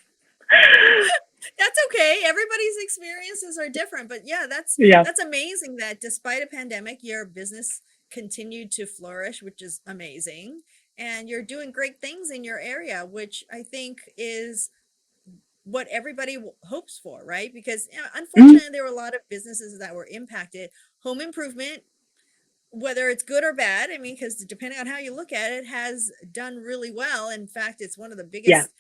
That's okay. Everybody's experiences are different, but that's amazing that despite a pandemic, your business continued to flourish, which is amazing. And you're doing great things in your area, which I think is what everybody hopes for, right? Because unfortunately, there were a lot of businesses that were impacted. home improvement, whether it's good or bad, I mean, because depending on how you look at it, has done really well. In fact, it's one of the Yeah. biggest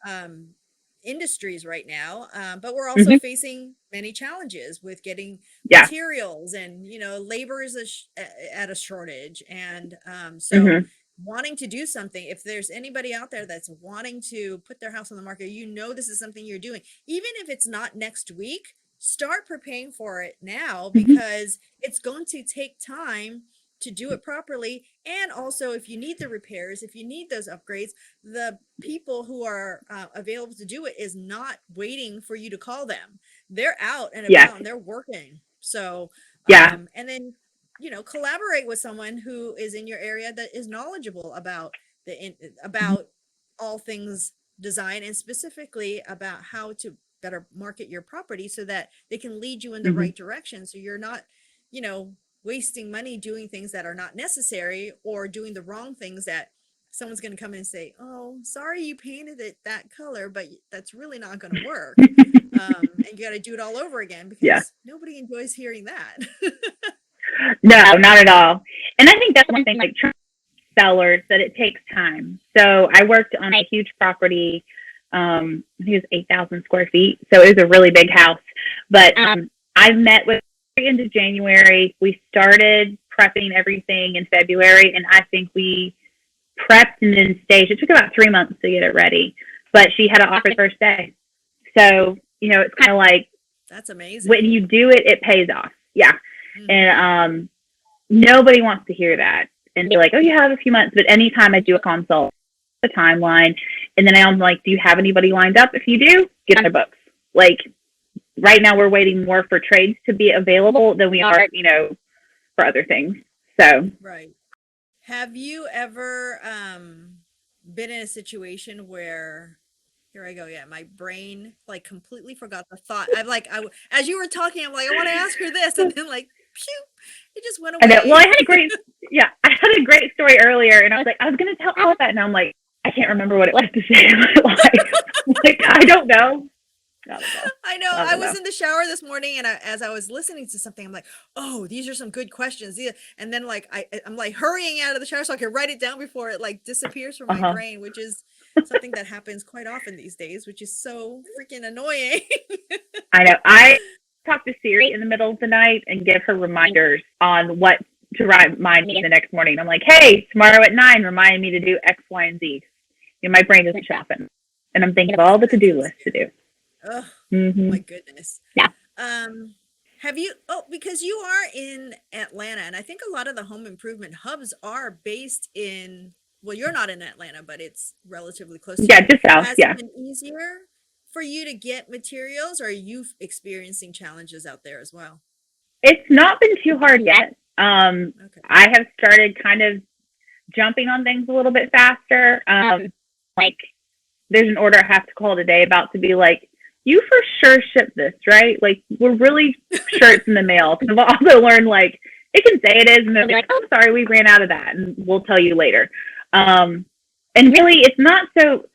um, industries right now. But we're also Hmm. facing many challenges with getting Yeah. materials, and labor is at a shortage. And so Hmm. wanting to do something, if there's anybody out there that's wanting to put their house on the market, this is something you're doing, even if it's not next week, start preparing for it now, Hmm. because it's going to take time to do it properly. And also, if you need the repairs, if you need those upgrades, the people who are available to do it is not waiting for you to call them. They're out and Yeah. about and they're working. So Yeah. and then collaborate with someone who is in your area that is knowledgeable about Mhm. about all things design, and specifically about how to better market your property so that they can lead you in the Mhm. right direction, so you're not you know wasting money doing things that are not necessary, or doing the wrong things that someone's going to come in and say, oh, sorry, you painted it that color, but that's really not going to work. And you got to do it all over again, Yeah. because nobody enjoys hearing that. No, not at all. And I think that's one thing, like sellers, that it takes time. So I worked on a huge property. I think it was 8,000 square feet. So it was a really big house. But I met with the end of January. We started prepping everything in February, and I think we prepped and then staged. It took about 3 months to get it ready. But she had an offer the first day. So, it's kind of like That's amazing. when you do it, it pays off. Yeah. Mhm. And nobody wants to hear that. And they're like, oh, you have a few months. But anytime I do a consult, the timeline, and then I'm like, do you have anybody lined up? If you do, get on their books. Like, right now we're waiting more for trades to be available than we are, for other things. So, Right. Have you ever been in a situation where, here I go, yeah, my brain like completely forgot the thought. I'm like, as you were talking, I'm like, I want to ask her this, and then like, phew, it just went I know. Well, away. I had a great story earlier, and I was like, I was going to tell Alice that, and I'm like, I can't remember what it was to say in my life. Like, I don't know. I know. I I don't was know. in the shower this morning, and as I was listening to something, I'm like, "Oh, these are some good questions." And then like I'm like hurrying out of the shower so I can write it down before it like disappears from my Uh-huh. brain, which is something that happens quite often these days, which is so freaking annoying. I know. I talk to Siri in the middle of the night and give her reminders on what to remind me the next morning. I'm like, hey, tomorrow at 9, remind me to do X, Y, and Z. My brain doesn't sharpen. And I'm thinking of all the That's to-do so lists to do. Oh Mm-hmm. my goodness. Yeah. Have you, because you are in Atlanta, and I think a lot of the home improvement hubs are based in, well, you're not in Atlanta, but it's relatively close to Yeah, you. just south. Has Yeah. it been easier for you to get materials, or are you experiencing challenges out there as well? It's not been too hard yet. Okay. I have started kind of jumping on things a little bit faster. Like, there's an order I have to call today about to be like, you for sure ship this, right? Like, we're really sure it's in the mail. Because I've also learned, like, it can say it is, and they'll be like, oh, sorry, we ran out of that, and we'll tell you later. And really, it's not so,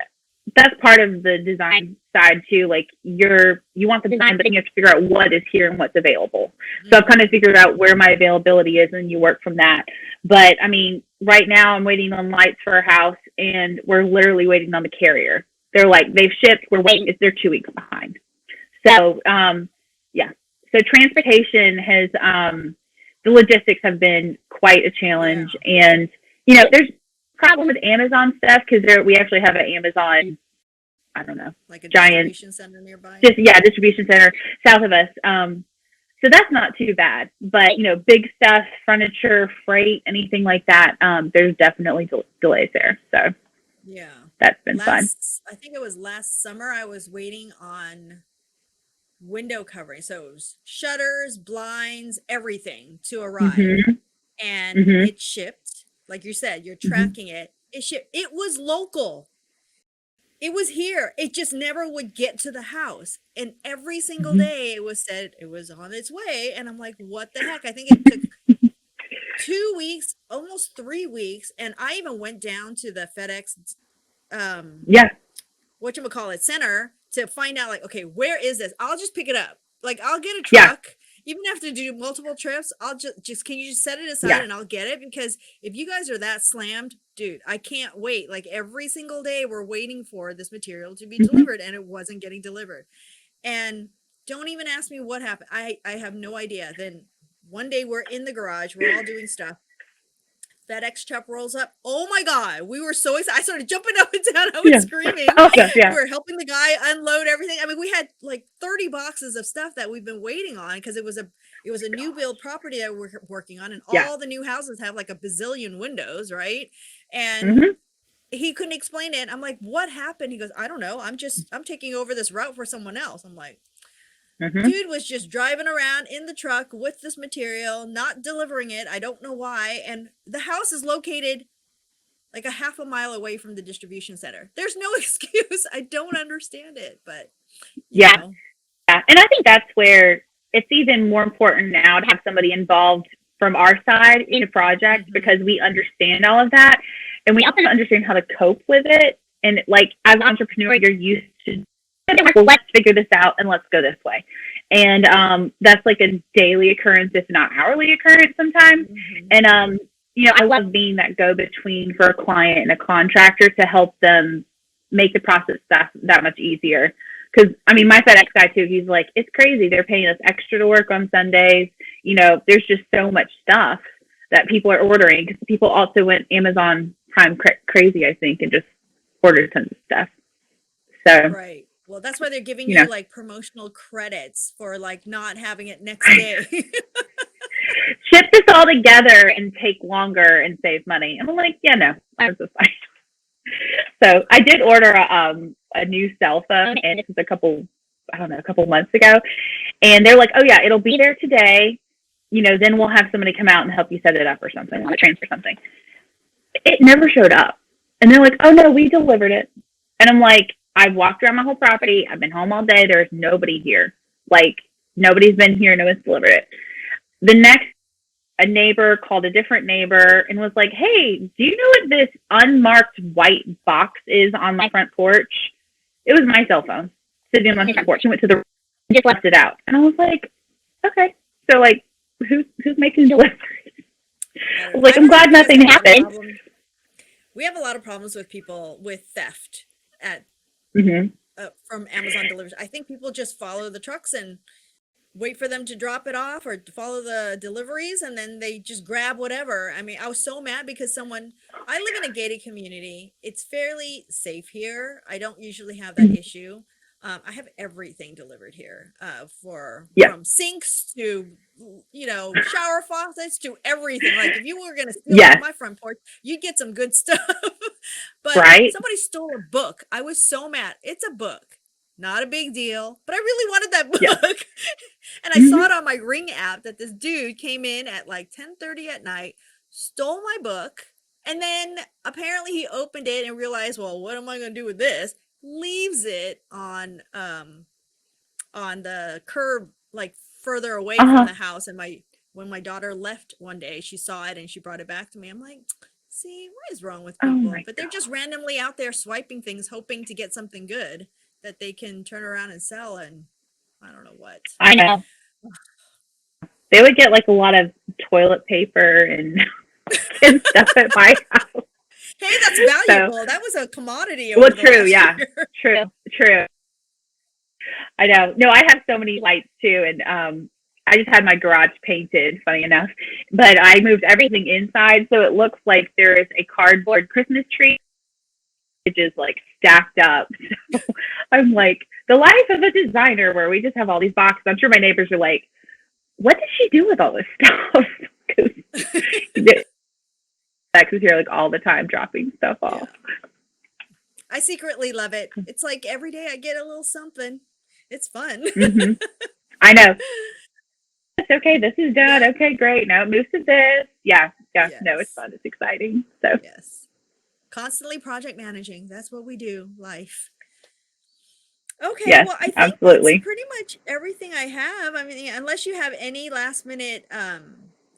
that's part of the design side too. Like, you want the design, but then you have to figure out what is here and what's available. So I've kind of figured out where my availability is, and you work from that. But I mean, right now I'm waiting on lights for a house, and we're literally waiting on the carrier. They're like, they've shipped, we're waiting. They're 2 weeks behind. So, yeah. So transportation has, the logistics have been quite a challenge. Yeah. And, there's a problem with Amazon stuff, because we actually have an Amazon, I don't know, Like a giant, distribution center nearby? distribution center south of us. So that's not too bad. But, big stuff, furniture, freight, anything like that, there's definitely delays there. So Yeah. that's been fun. I think it was last summer, I was waiting on window covering. So it was shutters, blinds, everything to arrive. Mm-hmm. And Mm-hmm. it shipped. Like you said, you're tracking it. It shipped. It was local. It was here. It just never would get to the house. And every single Mm-hmm. day it was said it was on its way. And I'm like, what the heck? I think it took 2 weeks, almost 3 weeks. And I even went down to the FedEx Yeah. whatchamacallit center to find out, like, okay, where is this? I'll just pick it up. Like, I'll get a Yeah. truck even have to do multiple trips, I'll just can you just set it aside Yeah. and I'll get it? Because if you guys are that slammed, dude, I can't wait. Like every single day we're waiting for this material to be delivered and it wasn't getting delivered. And don't even ask me what happened. I have no idea. Then one day we're in the garage, we're all doing stuff. FedEx truck rolls up. Oh my God. We were so excited. I started jumping up and down. I was screaming. Oh, yeah. We were helping the guy unload everything. I mean, we had like 30 boxes of stuff that we've been waiting on because it was a new build property that we're working on, and Yeah. all the new houses have like a bazillion windows, right? And Mhm. he couldn't explain it. I'm like, what happened? He goes, I don't know. I'm taking over this route for someone else. I'm like, Mhm. dude was just driving around in the truck with this material, not delivering it. I don't know why. And the house is located like a half a mile away from the distribution center. There's no excuse. I don't understand it, but you Yeah. know. Yeah. And I think that's where it's even more important now to have somebody involved from our side in a project because we understand all of that and we also understand how to cope with it. And like as an entrepreneur, you're used to well, let's figure this out and let's go this way. And that's like a daily occurrence, if not hourly occurrence sometimes. And you know, I love being that go between for a client and a contractor to help them make the process that much easier. Because I mean, my FedEx guy too, he's like, it's crazy. They're paying us extra to work on Sundays. You know, there's just so much stuff that people are ordering because people also went Amazon Prime crazy, I think, and just ordered tons of stuff. So, Right. Well, that's why they're giving you you know, like promotional credits for like not having it next day. ship this all together and take longer and save money. And I'm like, yeah, no, I'm so fine. So I did order a new cell phone, and this was a couple months ago. And they're like, oh yeah, it'll be there today. You know, then we'll have somebody come out and help you set it up or something, like transfer something. It never showed up. And they're like, oh no, we delivered it. And I'm like, I've walked around my whole property. I've been home all day. There's nobody here. Like, nobody's been here. No one's delivered it. The next, a neighbor called a different neighbor and was like, hey, do you know what this unmarked white box is on my front porch? It was my cell phone sitting on my front porch. I went to the just left it out. And I was like, okay. So like, who's making deliveries? I was like, I'm glad nothing happened. We have a lot of problems with people with theft at from Amazon deliveries. I think people just follow the trucks and wait for them to drop it off or to follow the deliveries, and then they just grab whatever. I mean, I was so mad because I live in a gated community. It's fairly safe here. I don't usually have that issue. I have everything delivered here, from sinks to, shower faucets to everything. Like if you were going to steal from my front porch, you'd get some good stuff. But somebody stole a book. I was so mad. It's a book. Not a big deal, but I really wanted that book. And I saw it on my Ring app that this dude came in at like 10:30 at night, stole my book, and then apparently he opened it and realized, well, what am I going to do with this? Leaves it on the curb, like further away from the house. And when my daughter left one day, she saw it and she brought it back to me. I'm like, see, what is wrong with people? But they're just randomly out there swiping things, hoping to get something good that they can turn around and sell. And I don't know what. I know. They would get like a lot of toilet paper and stuff at my house. Hey, that's valuable. So, that was a commodity. Well, true. Yeah. True. I know. No, I have so many lights too. And I just had my garage painted, funny enough, but I moved everything inside. So it looks like there is a cardboard Christmas tree, which is like stacked up. So I'm like, the life of a designer where we just have all these boxes. I'm sure my neighbors are like, what did she do with all this stuff? Because X is here like all the time dropping stuff off. Yeah. I secretly love it. It's like every day I get a little something. It's fun. I know. It's okay. This is done. Yeah. Okay, great. Now it moves to this. Yeah. Yes. No, it's fun. It's exciting. So yes. Constantly project managing. That's what we do. Life. Okay. Yes, well, I think absolutely. That's pretty much everything I have. I mean, unless you have any last minute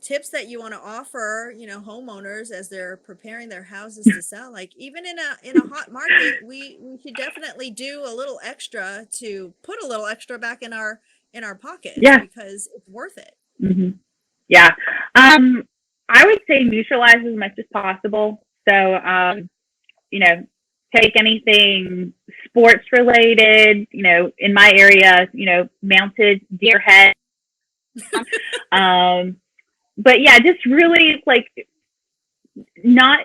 tips that you want to offer, homeowners as they're preparing their houses to sell. Like even in a hot market, we should definitely do a little extra to put a little extra back in our in our pockets because it's worth it. Mm-hmm. Yeah. I would say neutralize as much as possible. So, take anything sports related, in my area, mounted deer head. But yeah, just really not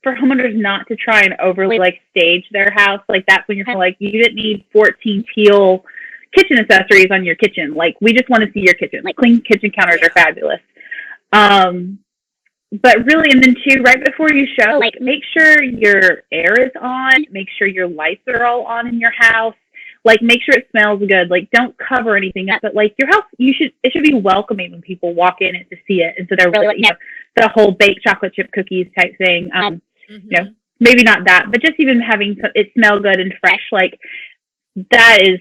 for homeowners not to try and overly stage their house. That's when you're kind of you didn't need 14 teal kitchen accessories on your kitchen. We just want to see your kitchen. Clean kitchen counters are fabulous. But really, and then too, right before you show, make sure your air is on, make sure your lights are all on in your house, make sure it smells good. Don't cover anything up, but your house, it should be welcoming when people walk in and to see it. And so they're really, the whole baked chocolate chip cookies type thing. Maybe not that, but just even having it smell good and fresh, that is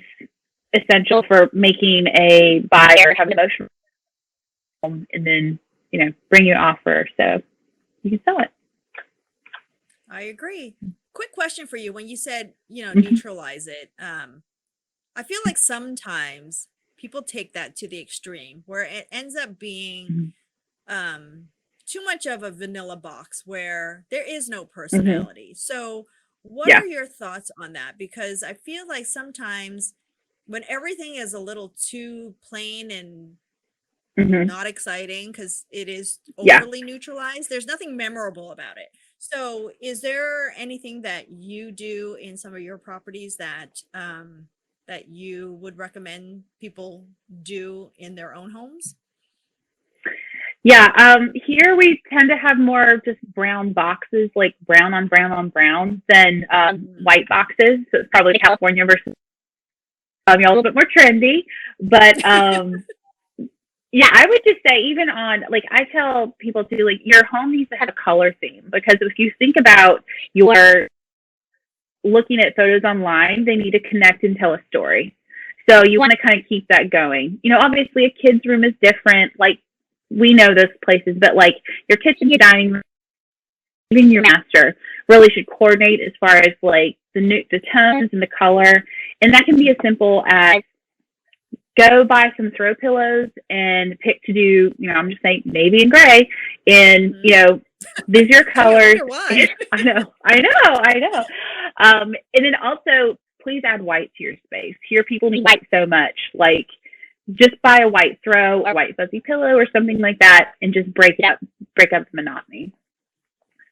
essential for making a buyer have an emotional home and then, bring you an offer so you can sell it. I agree. Quick question for you. When you said, neutralize it, I feel like sometimes people take that to the extreme where it ends up being too much of a vanilla box where there is no personality. So what are your thoughts on that? Because I feel like sometimes when everything is a little too plain and not exciting because it is overly neutralized, there's nothing memorable about it. So is there anything that you do in some of your properties that that you would recommend people do in their own homes? Yeah, here we tend to have more just brown boxes, brown on brown on brown than white boxes. So it's probably California versus y'all a little bit more trendy, but yeah, I would just say even on, I tell people too, your home needs to have a color theme, because if you think about your looking at photos online, they need to connect and tell a story. So you want to kind of keep that going. Obviously a kid's room is different. We know those places, but your kitchen, your dining room, even your master really should coordinate as far as the tones and the color. And that can be as simple as go buy some throw pillows and pick to do, I'm just saying navy and gray. And, these are your colors. I know. And then also please add white to your space. Here people need white so much. Just buy a white throw, a white fuzzy pillow or something like that, and just break up the monotony.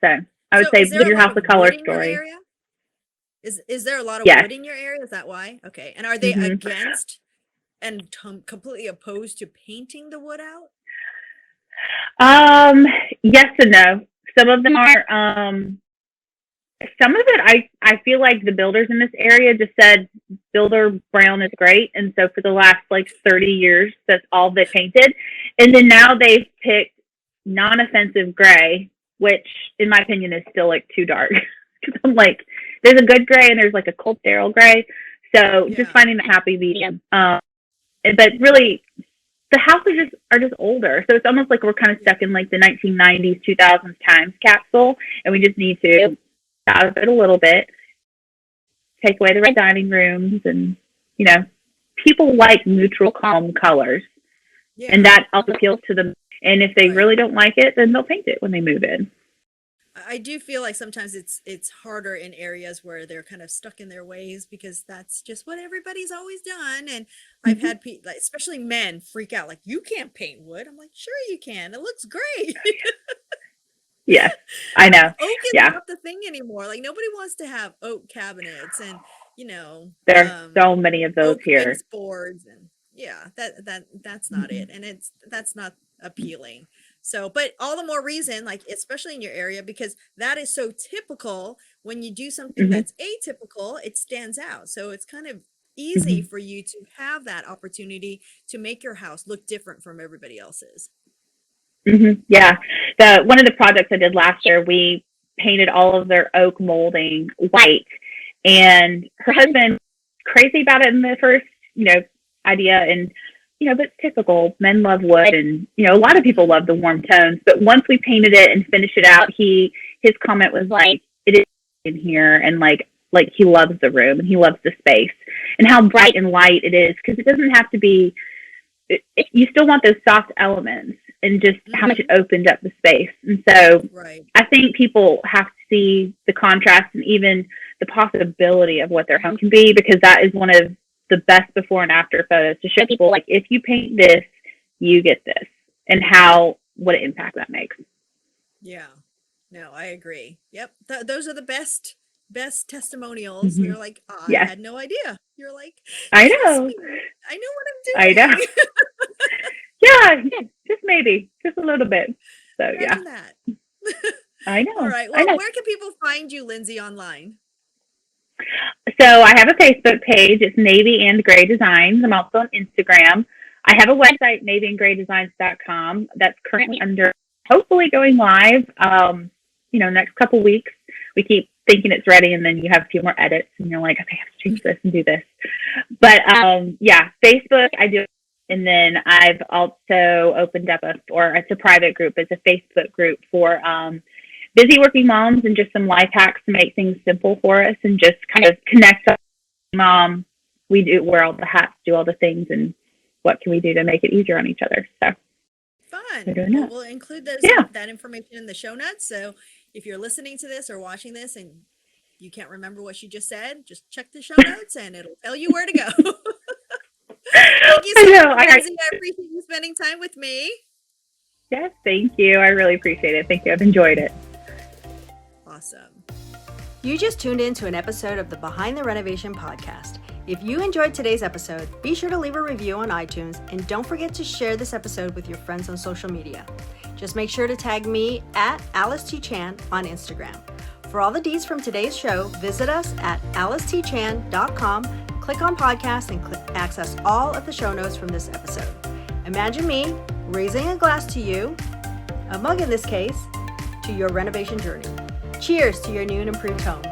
So I would say give your house a color story. Is there a lot of wood in your area? Is that why? Okay. And are they against and completely opposed to painting the wood out? Yes and no. Some of them are. Some of it, I feel like the builders in this area just said builder brown is great, and so for the last 30 years, that's all they painted. And then now they've picked non-offensive gray, which in my opinion is still too dark. Because I'm there's a good gray and there's a cold sterile gray. So just finding the happy medium. But really, the houses are just older. So it's almost we're kind of stuck in the 1990s, 2000s times capsule. And we just need to out of it a little bit, take away the red dining rooms. And, people like neutral, calm colors. Yeah. And that also appeals to them. And if they really don't like it, then they'll paint it when they move in. I do feel like sometimes it's harder in areas where they're kind of stuck in their ways because that's just what everybody's always done. And I've had people, especially men, freak out you can't paint wood. I'm sure you can. It looks great. Yeah, I know. Oak is not the thing anymore. Nobody wants to have oak cabinets, and there are so many of those here. Boards and that's not it, and that's not appealing. So, but all the more reason, especially in your area, because that is so typical. When you do something that's atypical, it stands out. So it's kind of easy for you to have that opportunity to make your house look different from everybody else's. Yeah. One of the projects I did last year, we painted all of their oak molding white, and her husband crazy about it in the first, idea. And, but it's typical. Men love wood, and, a lot of people love the warm tones. But once we painted it and finished it out, his comment was it is in here, and like he loves the room and he loves the space and how bright and light it is, because it doesn't have to be, you still want those soft elements and just how much it opened up the space. And so I think people have to see the contrast and even the possibility of what their home can be, because that is one of the best before and after photos to show people, like, if you paint this, you get this, and what an impact that makes. Yeah, no, I agree. Yep. Those are the best testimonials. You're like, oh, I had no idea. You're like, I know. I know what I'm doing. I know. Yeah, just maybe, just a little bit. So imagine that. I know. All right. Well, where can people find you, Lindsey, online? So I have a Facebook page. It's Navy and Gray Designs. I'm also on Instagram. I have a website, navyandgraydesigns.com, that's currently hopefully going live, next couple weeks. We keep thinking it's ready, and then you have a few more edits, and you're like, okay, I have to change this and do this. But Facebook, I do. And then I've also opened up it's a private group. It's a Facebook group for busy working moms, and just some life hacks to make things simple for us, and just kind of connect up. Mom, we wear all the hats, do all the things, and what can we do to make it easier on each other? So fun. Well, we'll include that information in the show notes. So if you're listening to this or watching this and you can't remember what she just said, just check the show notes and it'll tell you where to go. Thank you so much, Lindsey. I appreciate you spending time with me. Yes, thank you. I really appreciate it. Thank you. I've enjoyed it. Awesome. You just tuned in to an episode of the Behind the Renovation podcast. If you enjoyed today's episode, be sure to leave a review on iTunes, and don't forget to share this episode with your friends on social media. Just make sure to tag me at Alice T. Chan on Instagram. For all the deets from today's show, visit us at alicetchan.com, click on podcast, and access all of the show notes from this episode. Imagine me raising a glass to you, a mug in this case, to your renovation journey. Cheers to your new and improved home.